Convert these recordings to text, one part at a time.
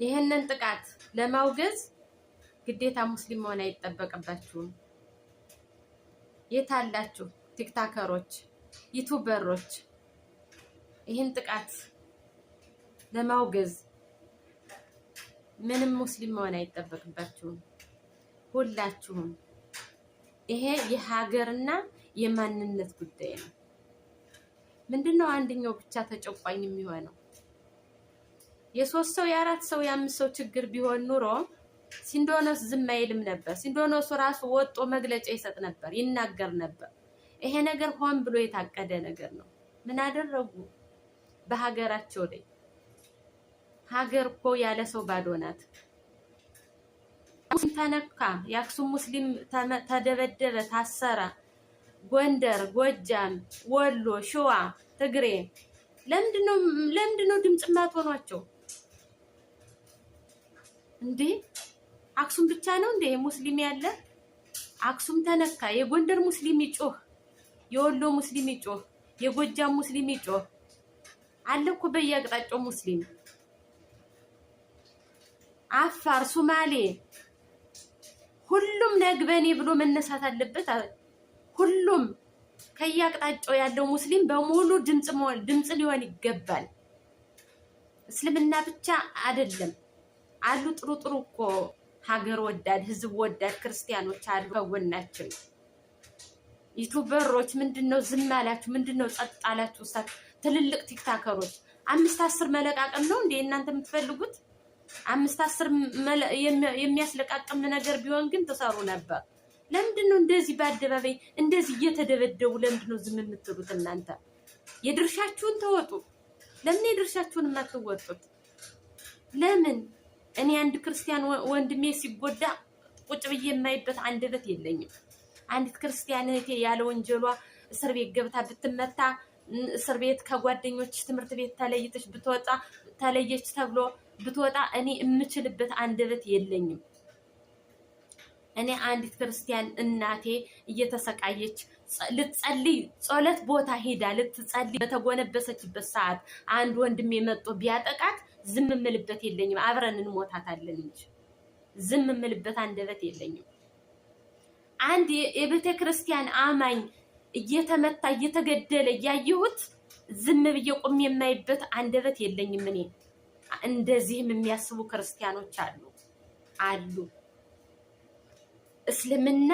ይሄንን ጥቃት ለማውገዝ ግዴታ ሙስሊም መሆን አይጠበቅባችሁም። የታላችሁ ቲክታከሮች፣ ዩቲዩበሮች ይሄን ጥቃት ለማውገዝ ምንም ሙስሊም መሆን አይጠበቅባችሁም። ሁላችሁም ይሄ የሀገርና የማንነት ጉዳይ ነው። ምንድነው አንደኛው ብቻ ተጨቋኝ የሚሆነው? የሶስት ሰው የአራት ሰው የአምስት ሰው ችግር ቢሆን ኑሮ ሲንዶኖስ ዝም አይልም ነበር። ሲንዶኖስ ራሱ ወጦ መግለጫ ይሰጥ ነበር፣ ይናገር ነበር። ይሄ ነገር ሆን ብሎ የታቀደ ነገር ነው። ምን አደረጉ? በሀገራቸው ላይ ሀገር እኮ ያለ ሰው ባዶ ናት። ተነካ፣ የአክሱም ሙስሊም ተደበደበ፣ ታሰረ። ጎንደር፣ ጎጃም፣ ወሎ፣ ሸዋ፣ ትግሬ ለምንድነው ድምጽ ማትሆኗቸው እንዴ? አክሱም ብቻ ነው እንዴ ሙስሊም ያለ? አክሱም ተነካ፣ የጎንደር ሙስሊም ይጮህ፣ የወሎ ሙስሊም ይጮህ፣ የጎጃም ሙስሊም ይጮህ። አለ እኮ በየአቅጣጫው ሙስሊም። አፋር፣ ሶማሌ ሁሉም ነግበኔ ብሎ መነሳት አለበት። ሁሉም ከየአቅጣጫው ያለው ሙስሊም በሙሉ ድምጽ ሊሆን ይገባል። እስልምና ብቻ አይደለም አሉ ጥሩ ጥሩ እኮ ሀገር ወዳድ ህዝብ ወዳድ ክርስቲያኖች አሉ ከጎናችን። ዩቲዩበሮች ምንድነው ዝም አላችሁ? ምንድነው ጸጥ አላችሁ? ትልልቅ ቲክታከሮች 5-10 መለቃቀም ነው እንዴ እናንተ የምትፈልጉት? 5-10 የሚያስለቃቅም ነገር ቢሆን ግን ተሰሩ ነበር። ለምንድነው እንደዚህ በአደባባይ እንደዚህ እየተደበደቡ ለምንድነው ዝም የምትሉት? እናንተ የድርሻችሁን ተወጡ። ለምን የድርሻችሁን የማትወጡት? ለምን? እኔ አንድ ክርስቲያን ወንድሜ ሲጎዳ ቁጭ ብዬ የማይበት አንደበት የለኝም። አንዲት ክርስቲያን እህቴ ያለ ወንጀሏ እስር ቤት ገብታ ብትመታ፣ እስር ቤት ከጓደኞች ትምህርት ቤት ተለይተሽ ብትወጣ ተለየች ተብሎ ብትወጣ እኔ የምችልበት አንደበት የለኝም። እኔ አንዲት ክርስቲያን እናቴ እየተሰቃየች ልትጸልይ ጸሎት ቦታ ሄዳ ልትጸልይ በተጎነበሰችበት ሰዓት አንድ ወንድሜ መጥቶ ቢያጠቃት ዝም ምልበት የለኝም። አብረን እንሞታታለን እንጂ ዝም ምልበት አንደበት የለኝም። አንድ የቤተ ክርስቲያን አማኝ እየተመታ እየተገደለ ያየሁት ዝም ብዬ ቆም የማይበት አንደበት የለኝም። እኔ እንደዚህም የሚያስቡ ክርስቲያኖች አሉ። እስልምና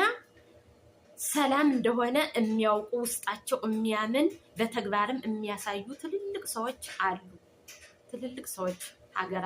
ሰላም እንደሆነ የሚያውቁ ውስጣቸው የሚያምን በተግባርም የሚያሳዩ ትልልቅ ሰዎች አሉ። ትልልቅ ሰዎች ሀገራ